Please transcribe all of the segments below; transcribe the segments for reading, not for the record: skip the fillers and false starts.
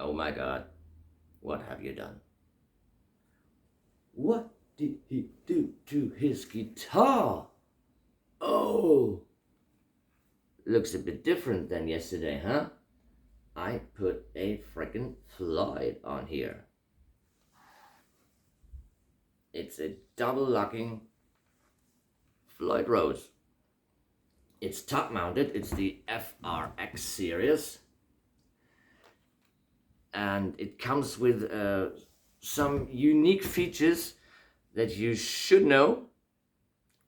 Oh my God, what have you done? What did he do to his guitar? Oh, looks a bit different than yesterday, huh? I put a frickin' Floyd on here. It's a double locking Floyd Rose. It's top mounted, it's the FRX series. And it comes with some unique features that you should know,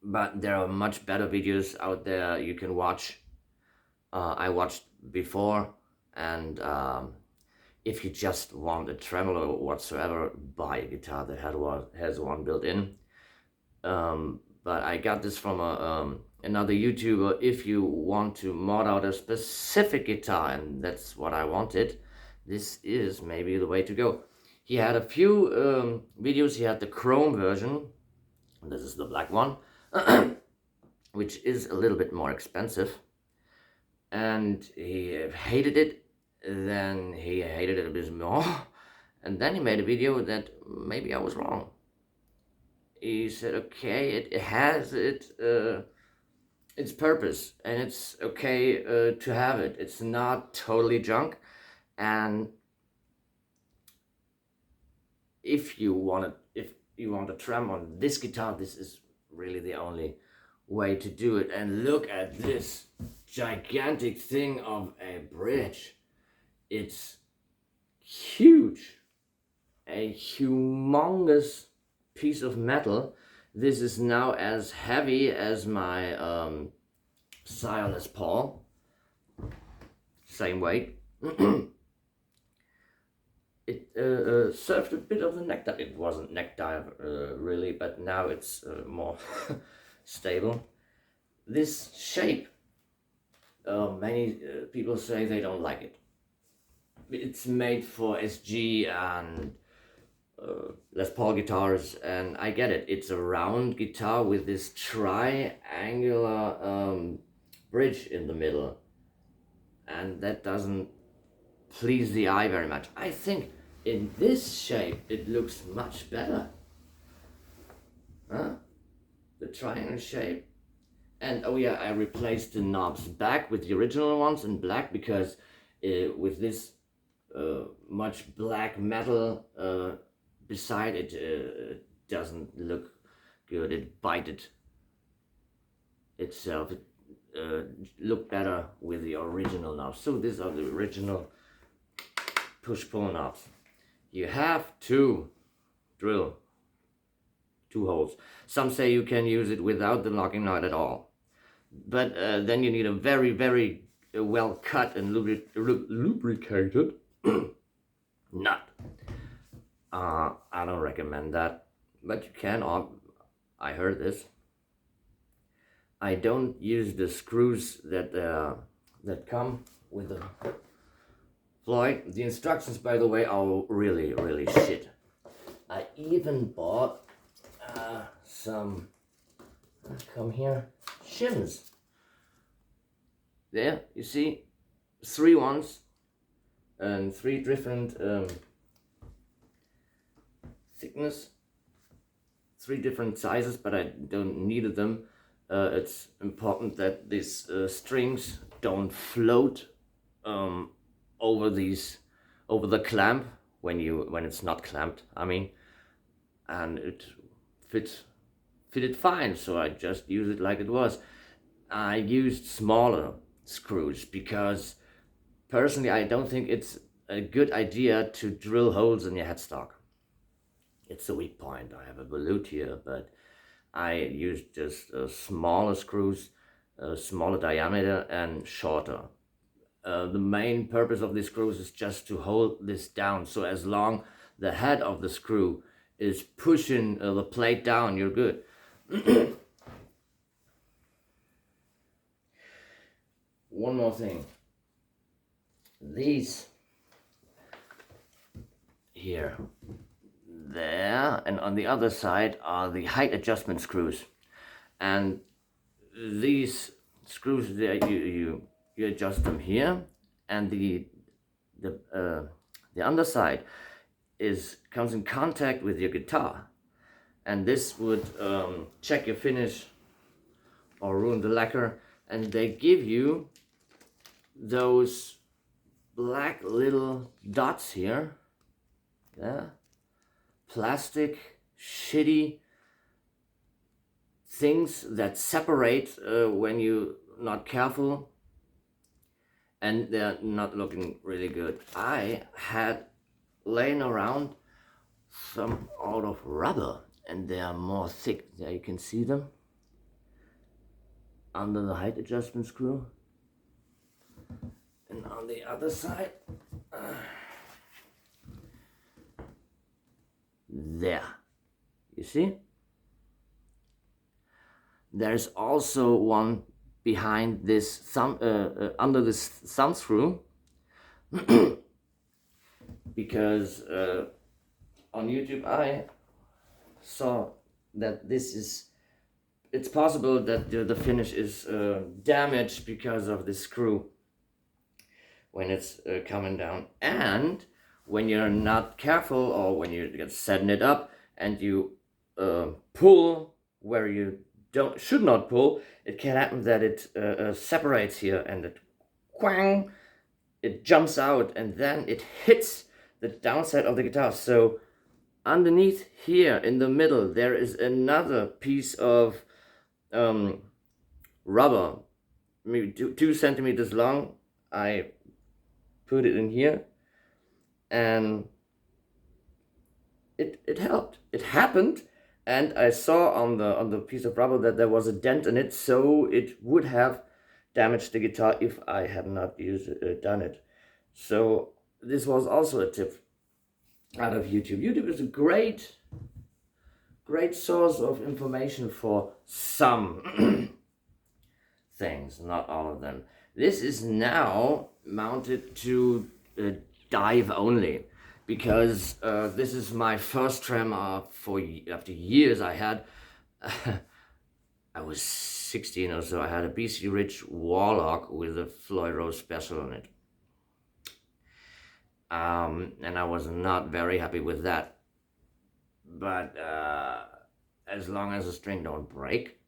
but there are much better videos out there you can watch. I watched before, and if you just want a tremolo whatsoever, buy a guitar that has one built in. But I got this from another YouTuber. If you want to mod out a specific guitar, and that's what I wanted, this is maybe the way to go. He had a few videos. He had the chrome version. This is the black one, which is a little bit more expensive. And he hated it. Then he hated it a bit more. And then he made a video that maybe I was wrong. He said, okay, it has its purpose, and it's okay to have it. It's not totally junk. And if you want to trem on this guitar, this is really the only way to do it. And look at this gigantic thing of a bridge. It's huge, a humongous piece of metal. This is now as heavy as my SLS E1, same weight. It served a bit of the neck dive. It wasn't neck dive really, but now it's more stable. This shape, many people say they don't like it. It's made for SG and Les Paul guitars, and I get it. It's a round guitar with this triangular bridge in the middle, and that doesn't please the eye very much. I think in this shape it looks much better. Huh? The triangle shape. And oh yeah, I replaced the knobs back with the original ones in black, because with this much black metal beside it, doesn't look good. It bited itself. It looked better with the original knobs. So these are the original push-pull knobs. You have to drill 2 holes. Some say you can use it without the locking nut at all, but then you need a very, very well cut and lubricated nut. I don't recommend that, but you can. I heard this. I don't use the screws that come with the Floyd. The instructions, by the way, are really, really shit. I even bought some, come here, shims. There, you see, 3 ones and 3 different thickness, 3 different sizes, but I don't need them. It's important that these strings don't float over the clamp when it's not clamped, I mean, and it fitted fine, so I just use it like it was. I used smaller screws because personally I don't think it's a good idea to drill holes in your headstock. It's a weak point. I have a volute here, but I used just smaller screws, smaller diameter and shorter. The main purpose of these screws is just to hold this down. So as long the head of the screw is pushing the plate down, you're good. One more thing. These here, there, and on the other side are the height adjustment screws. And these screws there, you adjust them here, and the The underside comes in contact with your guitar, and this would check your finish or ruin the lacquer. And they give you those black little dots here, yeah, plastic shitty things that separate when you're not careful, and they're not looking really good. I had laying around some out of rubber, and they are more thick. There you can see them under the height adjustment screw. And on the other side, there, you see? There's also one behind this thumb, under this thumb screw, because on YouTube I saw that it's possible that the finish is damaged because of this screw when it's coming down. And when you're not careful, or when you get setting it up and you pull where you should not pull, it can happen that it separates here, and it quang, it jumps out, and then it hits the downside of the guitar. So underneath here in the middle there is another piece of rubber, maybe 2 centimeters long. I put it in here, and it helped. It happened. And I saw on the piece of rubber that there was a dent in it, so it would have damaged the guitar if I had not done it. So this was also a tip out of YouTube. YouTube is a great source of information for some things, not all of them. This is now mounted to dive only, because this is my first trem after years. I had I was 16 or so. I had a BC Rich Warlock with a Floyd Rose Special on it, and I was not very happy with that. But as long as the string don't break.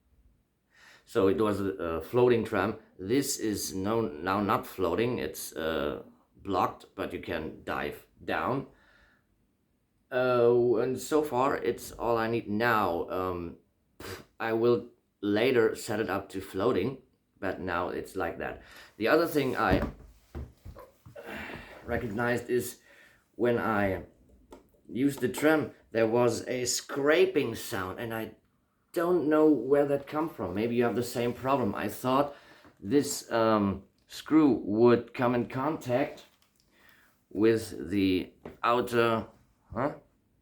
So it was a floating trem. This is now not floating. It's blocked, but you can dive down. And so far it's all I need now. I will later set it up to floating, but now it's like that. The other thing I recognized is when I used the trem, there was a scraping sound, and I don't know where that come from. Maybe you have the same problem. I thought this screw would come in contact with the outer,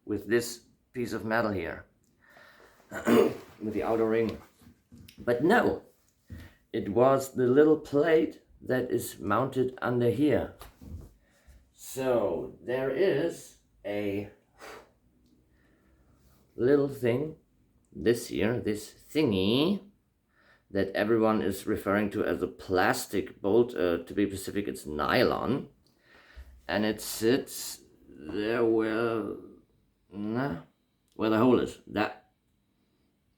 with this piece of metal here, with the outer ring. But no, it was the little plate that is mounted under here. So there is a little thing, this thingy, that everyone is referring to as a plastic bolt. To be specific, it's nylon, and it sits there where the hole is. That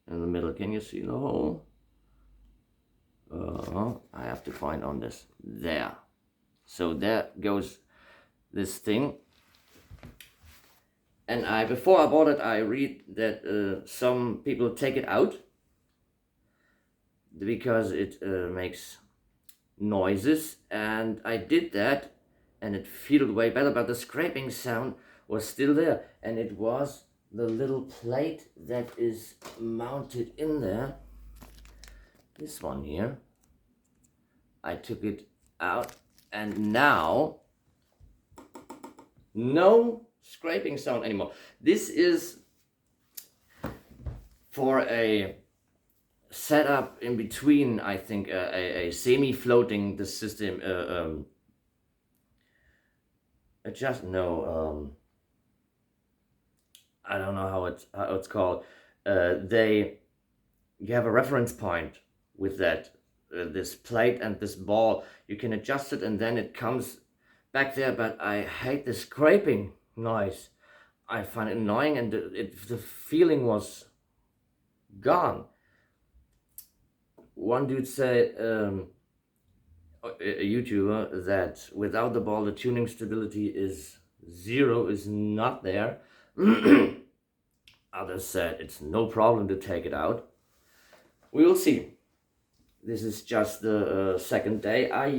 in the middle. Can you see the hole? I have to find on this. There. So there goes this thing. And before I bought it, I read that some people take it out because it makes noises, and I did that, and it felt way better, but the scraping sound was still there, and it was the little plate that is mounted in there. This one here. I took it out, and now no scraping sound anymore. This is for a setup in between, I think, a semi-floating the system. I don't know how it's called. You have a reference point with that this plate and this ball. You can adjust it, and then it comes back there, but I hate the scraping noise. I find it annoying, and the feeling was gone. One dude said, a YouTuber, that without the ball the tuning stability is zero, is not there. Others said it's no problem to take it out. We will see. This is just the second day. I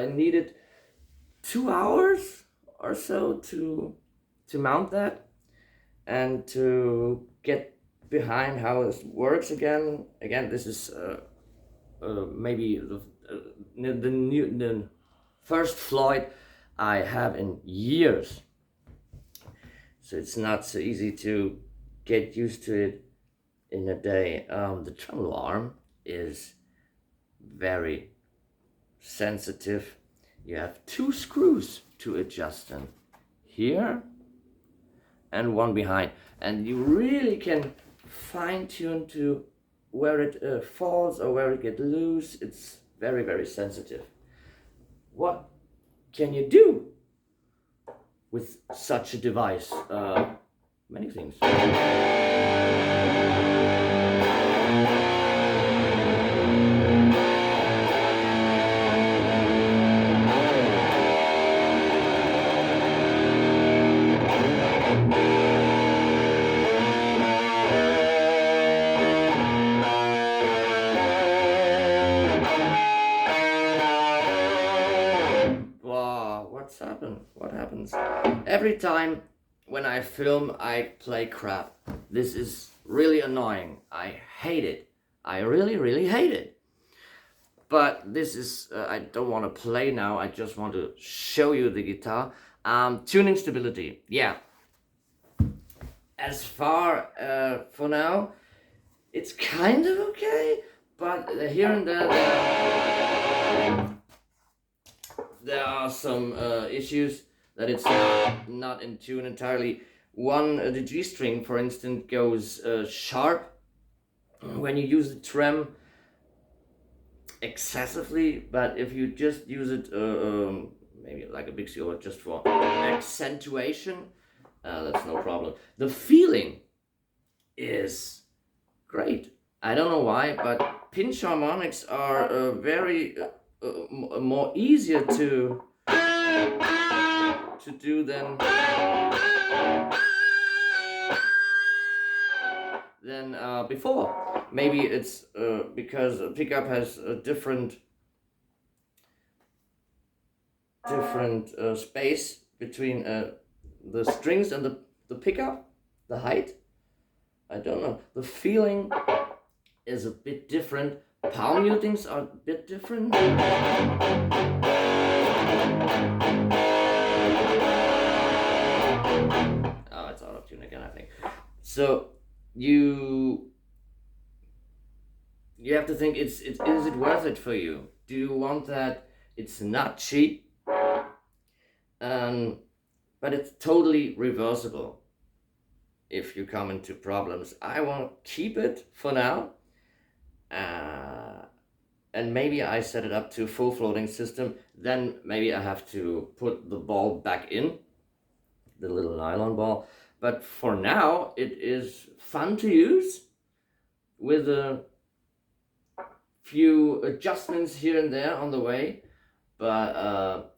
needed 2 hours or so to mount that and to get behind how it works again. This is maybe the first Floyd I have in years, so it's not so easy to get used to it in a day. The tremolo arm is very sensitive. You have 2 screws to adjust them, here and one behind, and you really can fine tune to where it falls or where it gets loose. It's very, very sensitive. What can you do with such a device? Many things. What happens? Every time when I film, I play crap. This is really annoying. I hate it. I really, really hate it. But this is, I don't want to play now. I just want to show you the guitar. Tuning stability. Yeah. As far for now, it's kind of okay. But here and there are some issues that it's not in tune entirely. One, the G string, for instance, goes sharp when you use the trem excessively, but if you just use it maybe like a big C or just for accentuation, that's no problem. The feeling is great. I don't know why, but pinch harmonics are very more easier to do than before. Maybe it's because a pickup has a different space between the strings and the pickup, the height. I don't know. The feeling is a bit different. Palm mutings are a bit different. Oh, it's out of tune again, I think. So you have to think, is it worth it for you? Do you want that? It's not cheap, but it's totally reversible if you come into problems. I want to keep it for now. And maybe I set it up to full floating system, then maybe I have to put the ball back in, the little nylon ball. But for now, it is fun to use with a few adjustments here and there on the way. But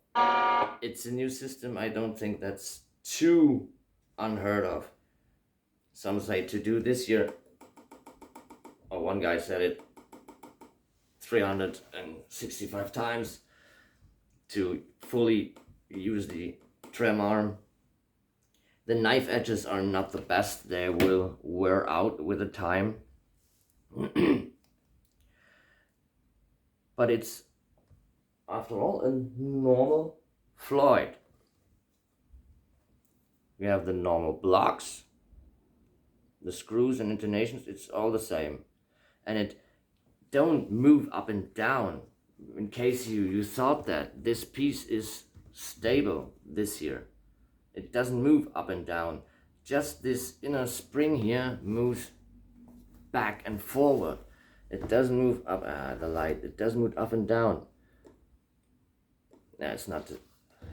it's a new system. I don't think that's too unheard of. Some say to do this year, or one guy said it, 365 times to fully use the trem arm. The knife edges are not the best. They will wear out with the time. But it's, after all, a normal Floyd. We have the normal blocks, the screws and intonations, it's all the same. And it don't move up and down. In case you thought that this piece is stable this year, it doesn't move up and down. Just this inner spring here moves back and forward. It doesn't move up. The light. It doesn't move up and down. No, it's not.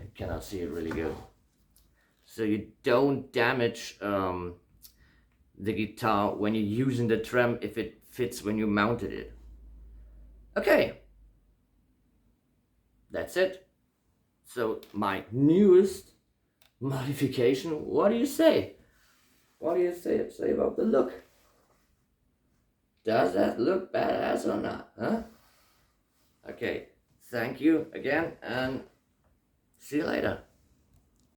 I cannot see it really good. So you don't damage the guitar when you're using the trem if it fits when you mounted it. Okay, that's it. So my newest modification. What do you say? What do you say about the look? Does that look badass or not? Huh? Okay, thank you again and see you later.